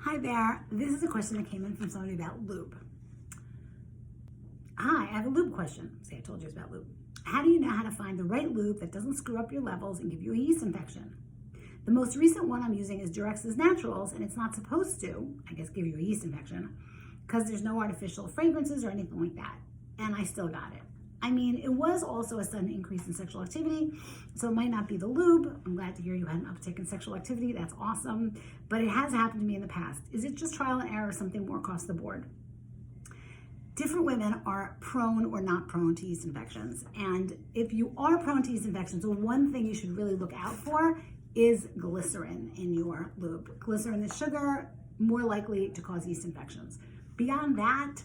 Hi there, this is a question that came in from somebody about lube. Hi, I have a lube question. See, I told you it's about lube. How do you know how to find the right lube that doesn't screw up your levels and give you a yeast infection? The most recent one I'm using is Durex's Naturals, and it's not supposed to, I guess, give you a yeast infection because there's no artificial fragrances or anything like that. And I still got it. I mean, it was also a sudden increase in sexual activity, so it might not be the lube. I'm glad to hear you had an uptick in sexual activity. That's awesome. But it has happened to me in the past. Is it just trial and error or something more across the board? Different women are prone or not prone to yeast infections. And if you are prone to yeast infections, the one thing you should really look out for is glycerin in your lube. Glycerin is sugar, more likely to cause yeast infections. Beyond that,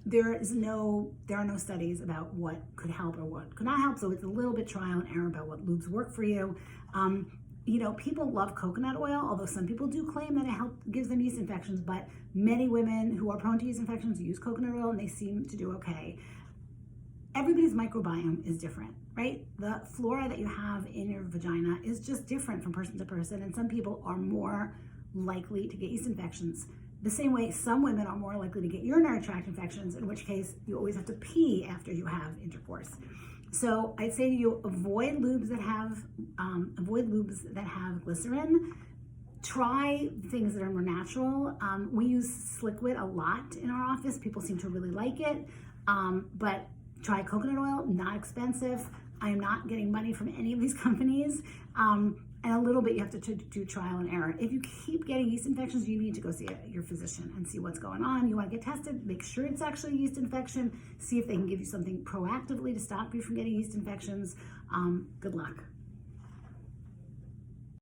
there are no studies about what could help or what could not help, so it's a little bit trial and error about what lubes work for you. People love coconut oil, although some people do claim that it gives them yeast infections, but many women who are prone to yeast infections use coconut oil and they seem to do okay. Everybody's microbiome is different, right? The flora that you have in your vagina is just different from person to person, and some people are more likely to get yeast infections. The same way some women are more likely to get urinary tract infections, in which case you always have to pee after you have intercourse. So I'd say to you, avoid lubes that have glycerin. Try things that are more natural. We use Sliquid a lot in our office. People seem to really like it. But try coconut oil, not expensive. I am not getting money from any of these companies. And a little bit you have to do trial and error. If you keep getting yeast infections, you need to go see your physician and see what's going on. You want to get tested, make sure it's actually a yeast infection, see if they can give you something proactively to stop you from getting yeast infections. Good luck.